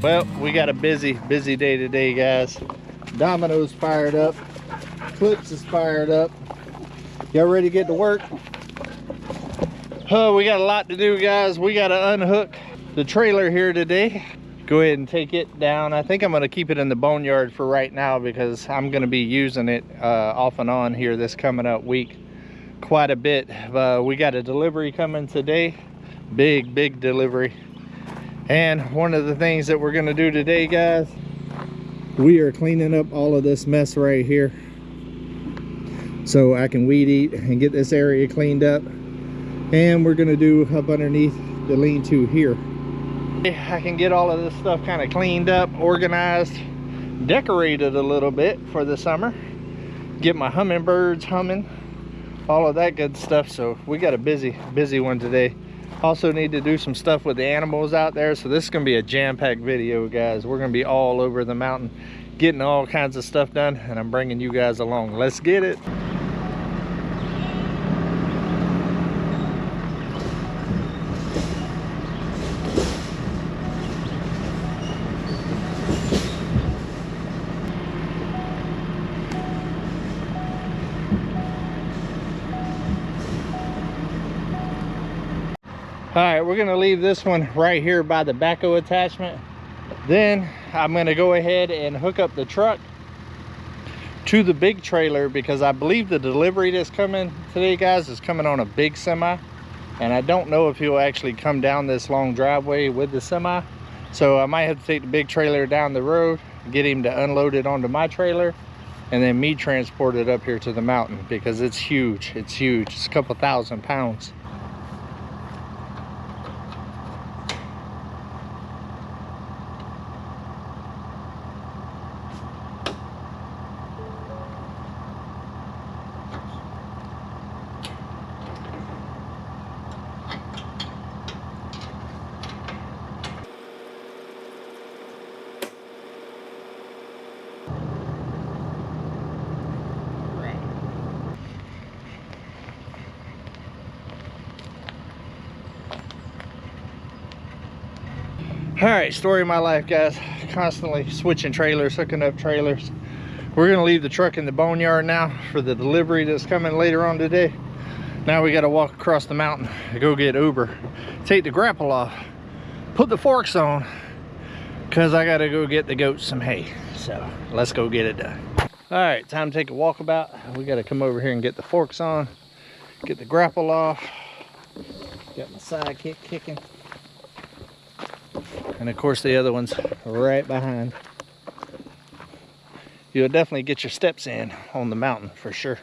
Well, we got a busy day today, guys. Domino's fired up. Clips is fired up. Y'all ready to get to work? Oh, we got a lot to do, guys. We got to unhook the trailer here today. Go ahead and take it down. I think I'm going to keep it in the boneyard for right now because I'm going to be using it off and on here this coming up week quite a bit. We got a delivery coming today. Big delivery. And one of the things that we're going to do today, guys, we are cleaning up all of this mess right here so I can weed eat and get this area cleaned up. And we're going to do up underneath the lean-to here. I can get all of this stuff kind of cleaned up, organized, decorated a little bit for the summer. Get my hummingbirds humming, all of that good stuff. So we got a busy one today. Also need to do some stuff with the animals out there. So this is going to be a jam-packed video, guys. We're going to be all over the mountain getting all kinds of stuff done, and I'm bringing you guys along. Let's get it. All right, we're gonna leave this one right here by the backhoe attachment. Then I'm gonna go ahead and hook up the truck to the big trailer because I believe the delivery that's coming today, guys, is coming on a big semi. And I don't know if he'll actually come down this long driveway with the semi. So I might have to take the big trailer down the road, get him to unload it onto my trailer, and then me transport it up here to the mountain because it's huge. It's huge. It's a couple thousand pounds. All right, story of my life, guys. Constantly switching trailers, hooking up trailers. We're gonna leave the truck in the boneyard now for the delivery that's coming later on today. Now we gotta walk across the mountain to go get Uber, take the grapple off, put the forks on, because I gotta go get the goats some hay. So let's go get it done. All right, time to take a walkabout. We gotta come over here and get the forks on, get the grapple off. Got my sidekick kicking. And of course the other one's right behind. You'll definitely get your steps in on the mountain for sure.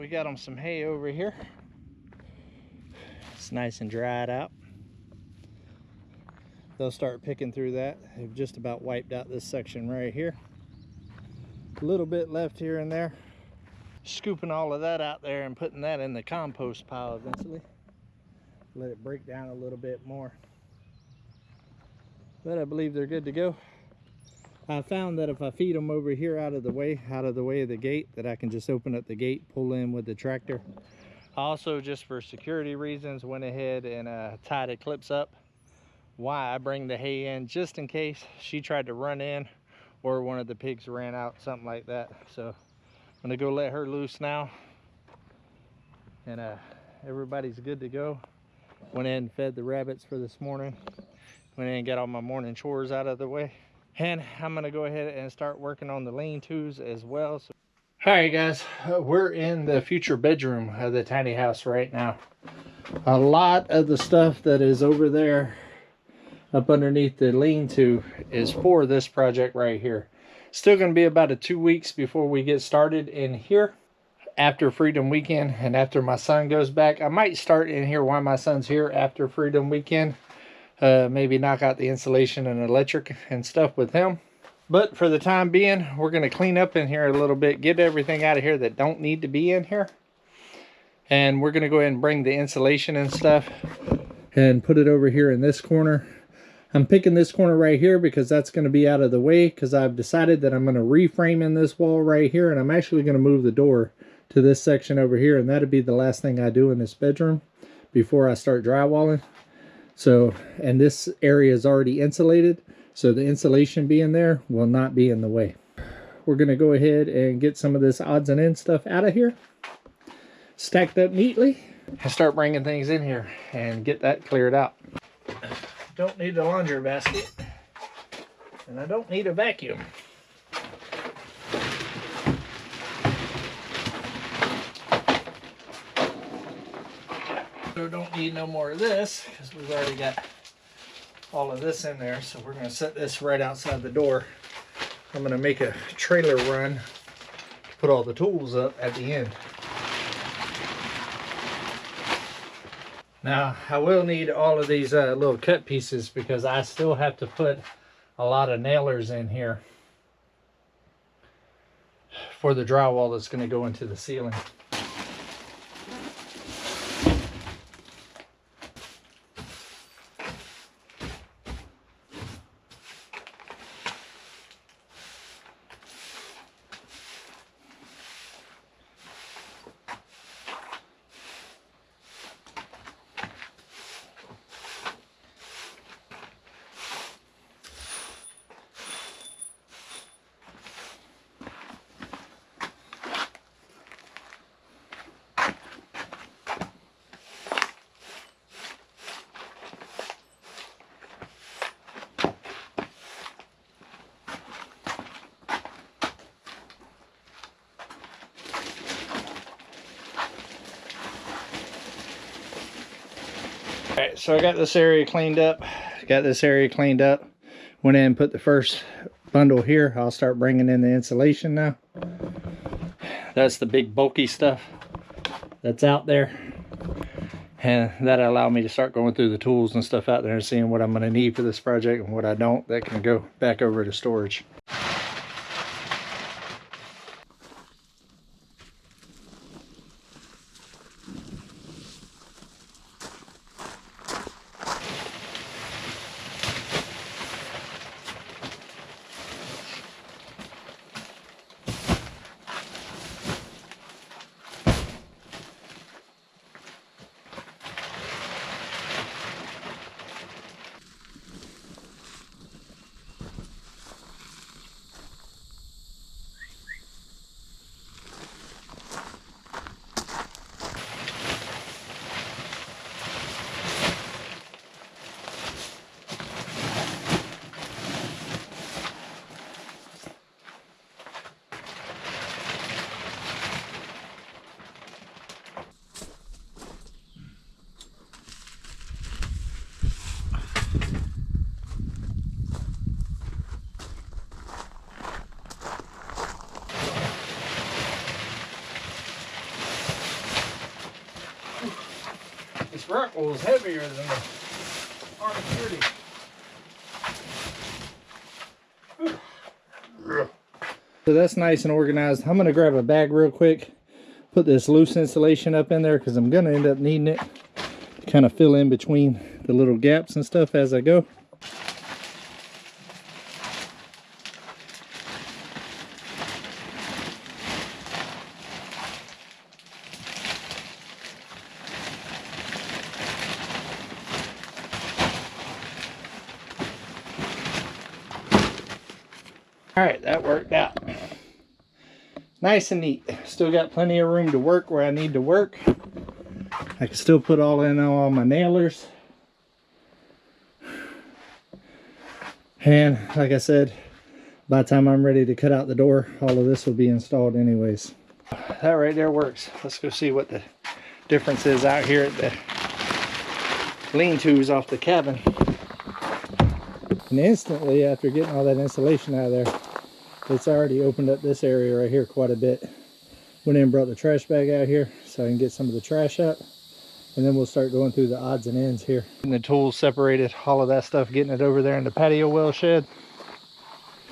we got them some hay over here. It's nice and dried out. They'll start picking through that. They've just about wiped out this section right here. A little bit left here and there. Scooping all of that out there and putting that in the compost pile eventually. Let it break down a little bit more. But I believe they're good to go. I found that if I feed them over here out of the way of the gate, that I can just open up the gate, pull in with the tractor. Also, just for security reasons, went ahead and tied the clips up. Why I bring the hay in, just in case she tried to run in or one of the pigs ran out, something like that. So I'm gonna go let her loose now, and everybody's good to go. Went in and fed the rabbits for this morning. Went in and got all my morning chores out of the way, and I'm gonna go ahead and start working on the lean-tos as well. So, all right guys, we're in the future bedroom of the tiny house right now. A lot of the stuff that is over there up underneath the lean-to is for this project right here. Still going to be about 2 weeks before we get started in here. After Freedom Weekend and after my son goes back, I might start in here while my son's here after Freedom Weekend. Maybe knock out the insulation and electric and stuff with him. But for the time being, we're going to clean up in here a little bit, get everything out of here that don't need to be in here. And we're going to go ahead and bring the insulation and stuff and put it over here in this corner. I'm picking this corner right here because that's going to be out of the way, because I've decided that I'm going to reframe in this wall right here, and I'm actually going to move the door to this section over here, and that'll be the last thing I do in this bedroom before I start drywalling. So, and this area is already insulated, so the insulation being there will not be in the way. We're going to go ahead and get some of this odds and ends stuff out of here, stacked up neatly, and start bringing things in here and get that cleared out. Don't need a laundry basket, and I don't need a vacuum. So don't need no more of this, because we've already got all of this in there. So we're going to set this right outside the door. I'm going to make a trailer run to put all the tools up at the end. Now, I will need all of these little cut pieces, because I still have to put a lot of nailers in here for the drywall that's going to go into the ceiling. Alright, so I got this area cleaned up. Went in and put the first bundle here. I'll start bringing in the insulation now. That's the big bulky stuff that's out there. And that'll allow me to start going through the tools and stuff out there and seeing what I'm going to need for this project and what I don't, that can go back over to storage. Freckles heavier than the R30. So that's nice and organized. I'm gonna grab a bag real quick, put this loose insulation up in there because I'm gonna end up needing it to kind of fill in between the little gaps and stuff as I go. All right, that worked out. Nice and neat. Still got plenty of room to work where I need to work. I can still put all my nailers. And like I said, by the time I'm ready to cut out the door, all of this will be installed anyways. That right there works. Let's go see what the difference is out here at the lean-tos off the cabin. And instantly, after getting all that insulation out of there, it's already opened up this area right here quite a bit. Went in and brought the trash bag out here so I can get some of the trash out. And then we'll start going through the odds and ends here. And the tools separated, all of that stuff, getting it over there in the patio well shed.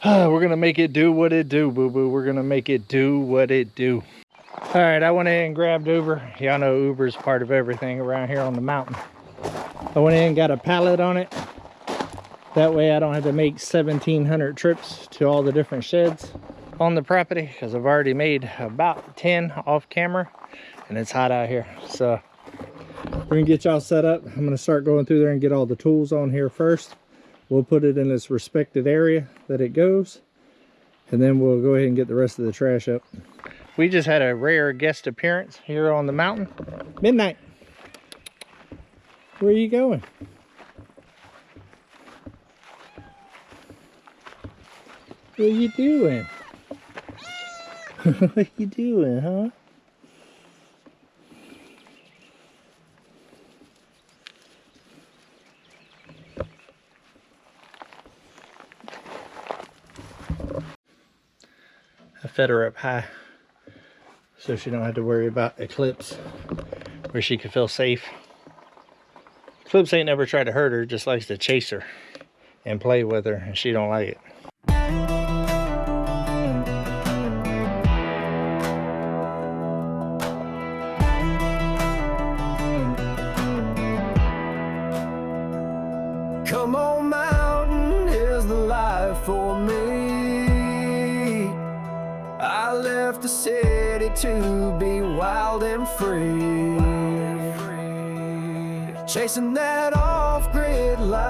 We're gonna make it do what it do, boo-boo. We're gonna make it do what it do. All right, I went in and grabbed Uber. Y'all know Uber's part of everything around here on the mountain. I went in and got a pallet on it. That way I don't have to make 1,700 trips to all the different sheds on the property, because I've already made about 10 off camera and it's hot out here. So we're gonna get y'all set up. I'm gonna start going through there and get all the tools on here first. We'll put it in this respected area that it goes, and then we'll go ahead and get the rest of the trash up. We just had a rare guest appearance here on the mountain. Midnight. Where are you going? What are you doing? What are you doing, huh? I fed her up high so she don't have to worry about Eclipse, where she could feel safe. Eclipse ain't never tried to hurt her, just likes to chase her and play with her, and she don't like it. Come on, mountain is the life for me. I left the city to be wild and free, chasing that off-grid life,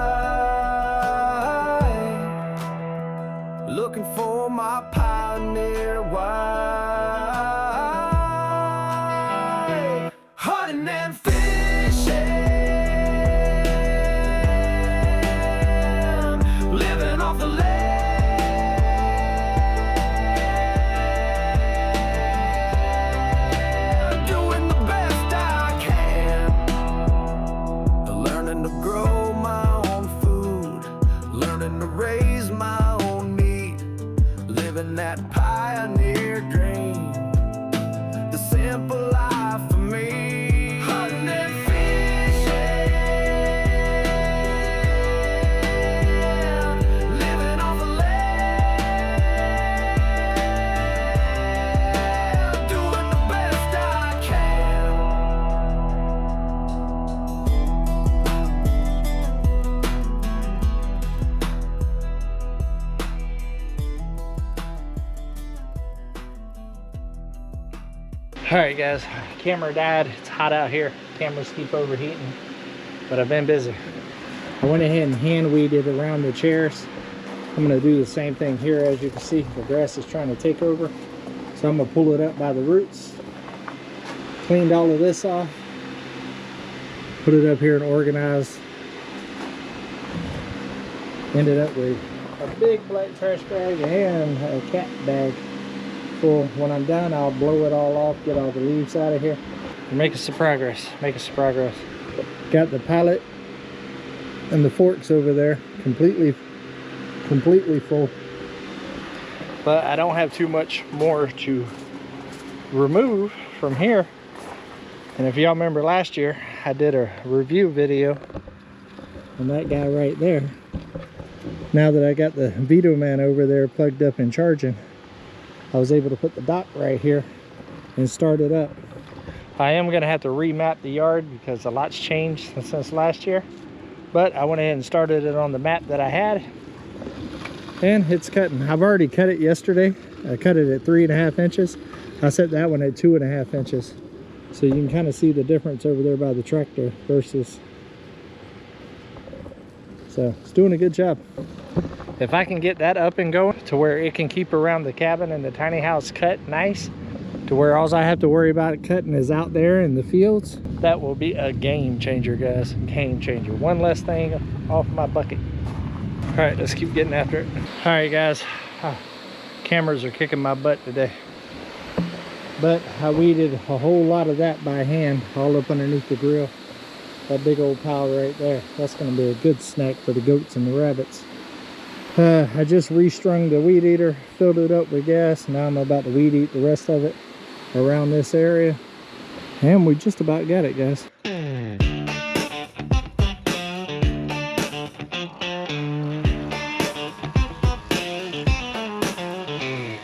looking for my pioneer wife, hunting and fishing. That pioneer dream, the simple life for me. Hunting and fishing, living off the land, doing the best I can. Alright guys, camera died. It's hot out here. Cameras keep overheating, but I've been busy. I went ahead and hand weeded around the chairs. I'm going to do the same thing here. As you can see, the grass is trying to take over, so I'm going to pull it up by the roots. Cleaned all of this off, put it up here and organized. Ended up with a big black trash bag and a cat bag. When I'm done, I'll blow it all off, get all the leaves out of here. We're making some progress, Got the pallet and the forks over there completely full. But I don't have too much more to remove from here. And if y'all remember last year, I did a review video on that guy right there. Now that I got the Vito-Man over there plugged up and charging, I was able to put the dock right here and start it up. I am going to have to remap the yard because a lot's changed since last year. But I went ahead and started it on the map that I had. And it's cutting. I've already cut it yesterday. I cut it at 3.5 inches. I set that one at 2.5 inches. So you can kind of see the difference over there by the tractor versus. So it's doing a good job. If I can get that up and going to where it can keep around the cabin and the tiny house cut nice, to where all I have to worry about cutting is out there in the fields, that will be a game changer, guys. Game changer. One less thing off my bucket. All right, let's keep getting after it. All right, guys. Cameras are kicking my butt today. But I weeded a whole lot of that by hand, all up underneath the grill. That big old pile right there. That's going to be a good snack for the goats and the rabbits. I just restrung the weed eater, filled it up with gas. Now I'm about to weed eat the rest of it around this area. And we just about got it, guys.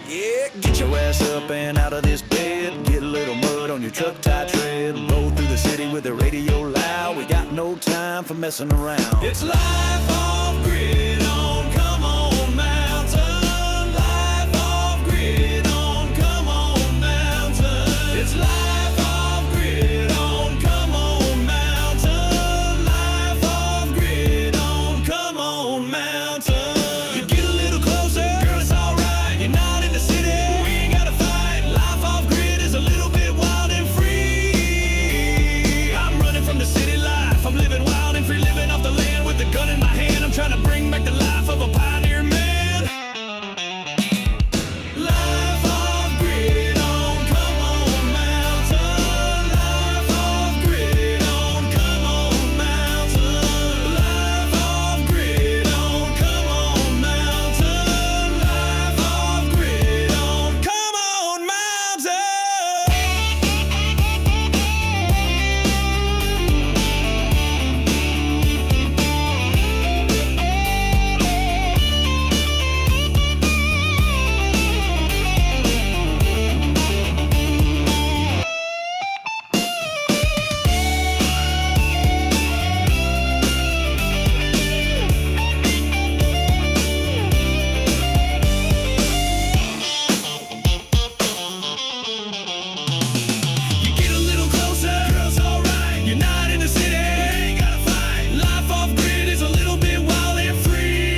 Yeah, get your ass up and out of this bed. Get a little mud on your truck tie tread. Roll through the city with the radio loud. We got no time for messing around. It's life off grid on Come On Mountain. Life off grid on Come On Mountain. It's life off grid on Come On Mountain. Life off grid on Come On Mountain. You get a little closer, girl, it's alright. You're not in the city, we ain't gotta fight. Life off grid is a little bit wild and free. I'm running from the city life. I'm living wild and free, living off the land with a gun in my hand. I'm trying to bring back the life of a pioneer man. Life off grid on Come On Mountain. Life off grid on Come On Mountain. Life off grid on Come On Mountain. Life off grid on Come On Mountain. You get a little closer, girl, it's alright. You're not in the city, we ain't gotta fight. Life off grid is a little bit wild and free.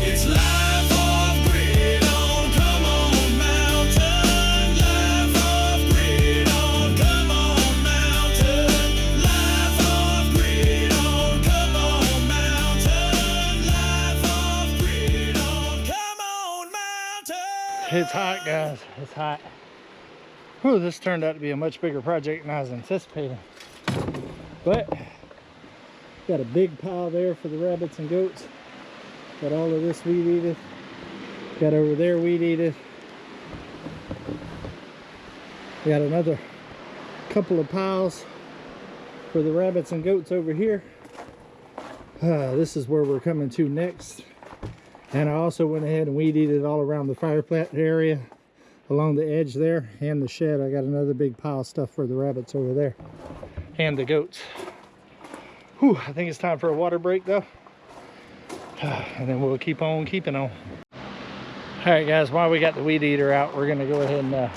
It's life off grid on Come On Mountain. Life off grid on Come On Mountain. Life off grid on Come On Mountain. Life off grid on Come On Mountain. It's hot, guys. It's hot. Whew, this turned out to be a much bigger project than I was anticipating. But got a big pile there for the rabbits and goats. Got all of this weed eated. Got over there weed eated. Got another couple of piles for the rabbits and goats over here. This is where we're coming to next. And I also went ahead and weed eated all around the fire pit area, along the edge there, and the shed. I got another big pile of stuff for the rabbits over there and the goats. Whew, I think it's time for a water break though, and then we'll keep on keeping on. All right, guys, while we got the weed eater out, we're gonna go ahead and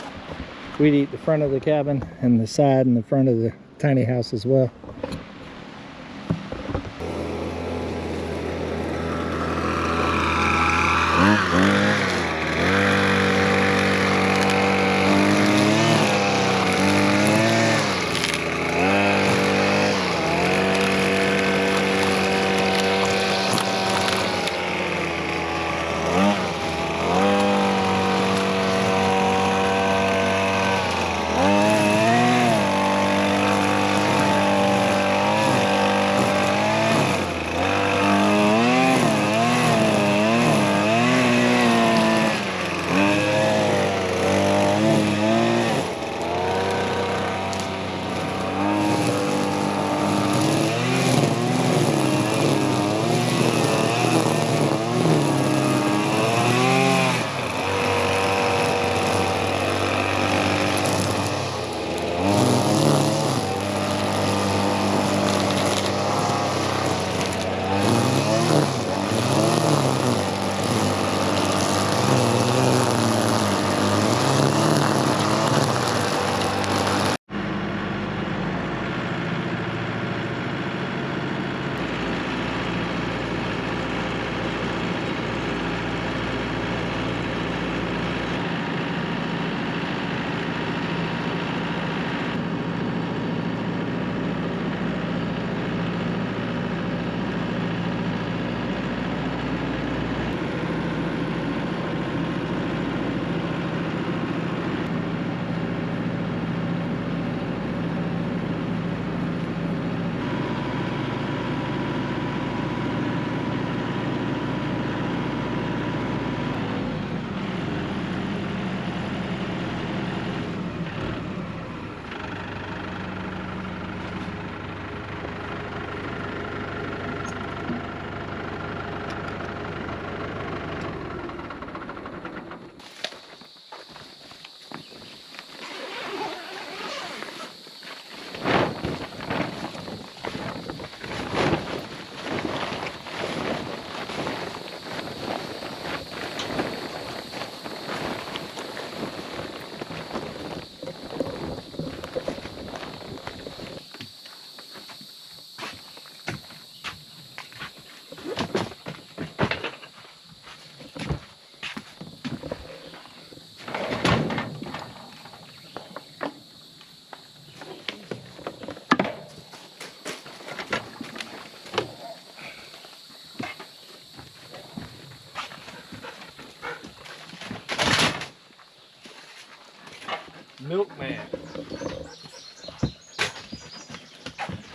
weed eat the front of the cabin and the side and the front of the tiny house as well.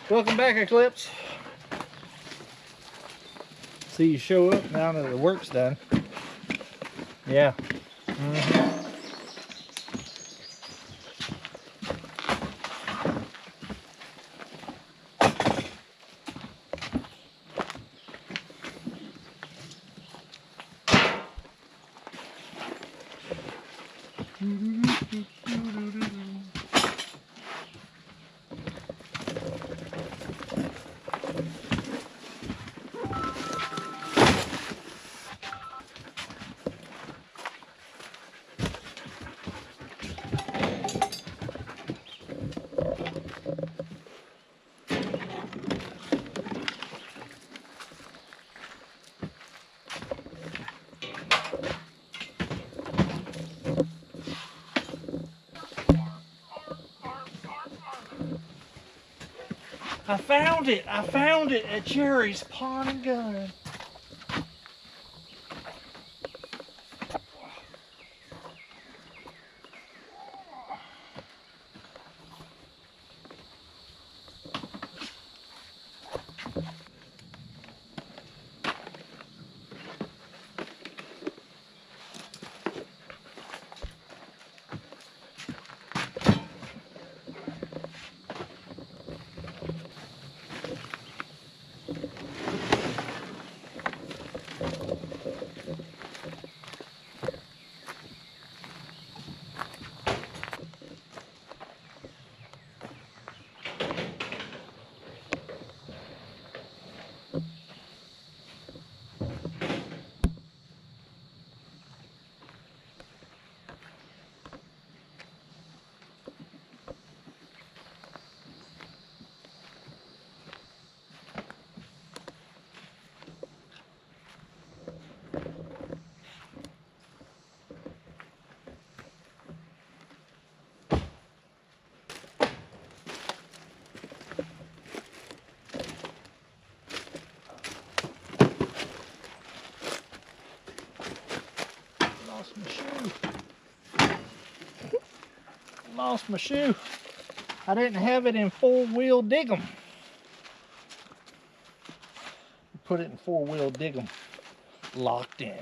Welcome back, Eclipse. See you show up now that the work's done. Yeah. I found it at Jerry's Pawn and Gun. Lost my shoe. I didn't have it in four-wheel dig'em. Put it in four-wheel dig'em. Locked in.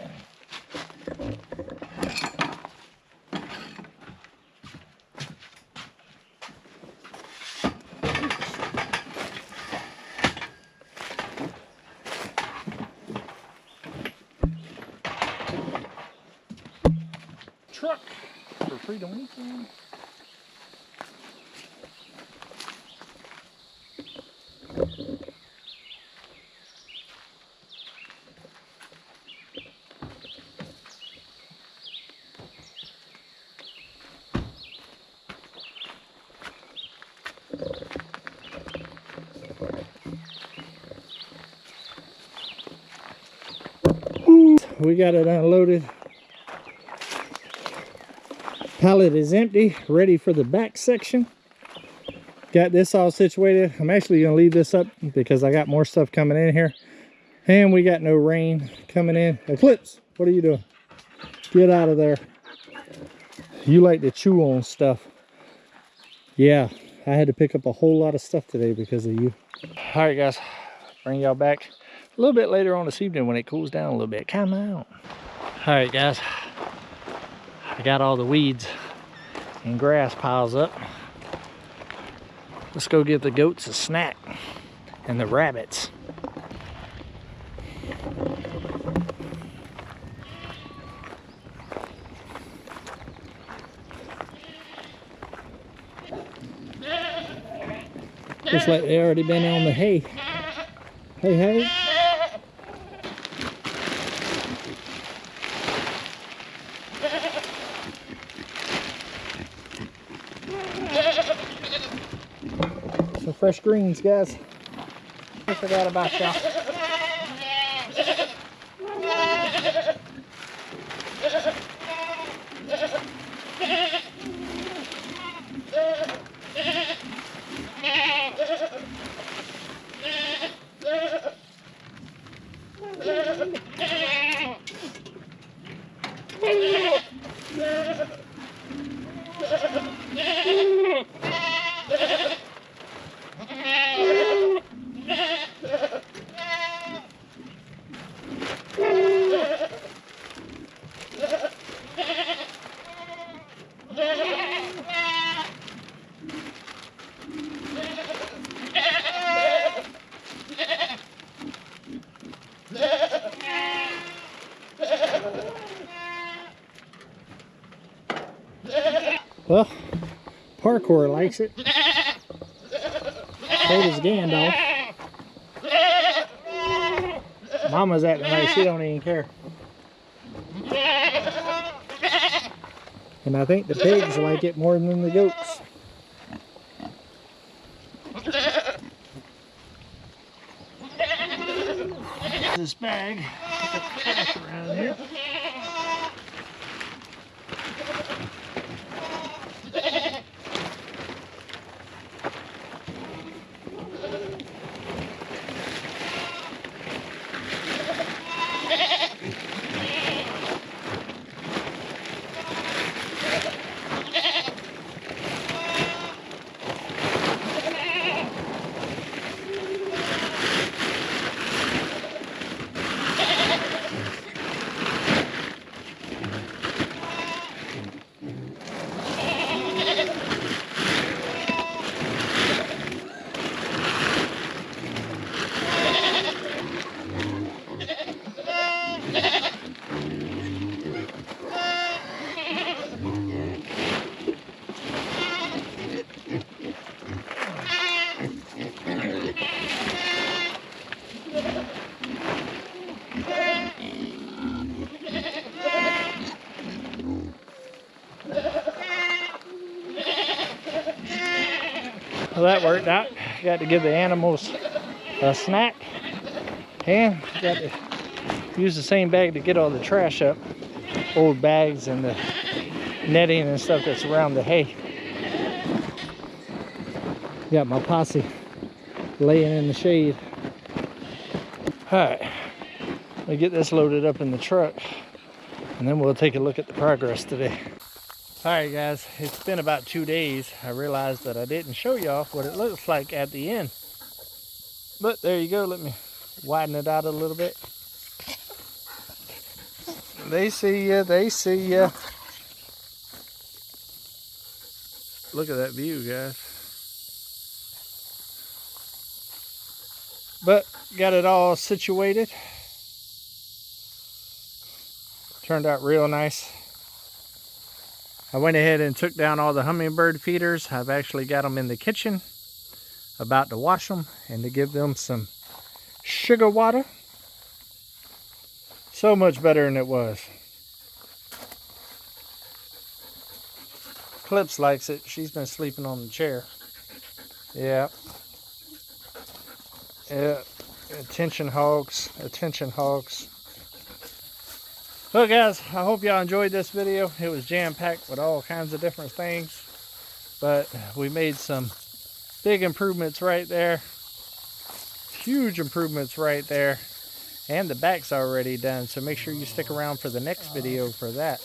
Truck for Freedom Weekend. We got it unloaded. Pallet is empty, ready for the back section. Got this all situated. I'm actually gonna leave this up because I got more stuff coming in here. And we got no rain coming in. Eclipse, what are you doing? Get out of there. You like to chew on stuff. Yeah, I had to pick up a whole lot of stuff today because of you. All right, guys, bring y'all back a little bit later on this evening when it cools down a little bit. Come on. All right, guys, I got all the weeds and grass piles up. Let's go give the goats a snack and the rabbits. Looks like they already been on the hay. Hey, hey. Some fresh greens, guys. I forgot about y'all. Well, Parkour likes it. So does Gandalf. Mama's acting like she don't even care. And I think the pigs like it more than the goats. This bag, put the trash around here. Well, that worked out. Got to give the animals a snack, and got to use the same bag to get all the trash up, old bags and the netting and stuff that's around the hay. Got my posse laying in the shade. All right, let me get this loaded up in the truck, and then we'll take a look at the progress today. Alright guys, it's been about 2 days. I realized that I didn't show y'all what it looks like at the end. But there you go, let me widen it out a little bit. They see ya, they see ya. Look at that view, guys. But got it all situated. Turned out real nice. I went ahead and took down all the hummingbird feeders. I've actually got them in the kitchen, about to wash them and to give them some sugar water. So much better than it was. Clips likes it. She's been sleeping on the chair. Yeah. Yeah. Attention hogs. Attention hogs. Well guys, I hope y'all enjoyed this video. It was jam-packed with all kinds of different things, but we made some big improvements right there, huge improvements right there, and the back's already done, so make sure you stick around for the next video for that,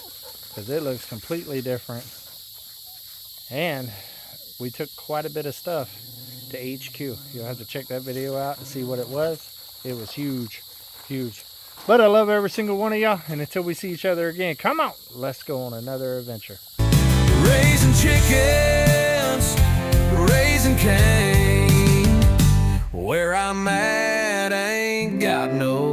because it looks completely different. And we took quite a bit of stuff to HQ. You'll have to check that video out and see what it was. It was huge, huge. But I love every single one of y'all, and until we see each other again, come on, let's go on another adventure. Raising chickens, raising cane. Where I'm at ain't got no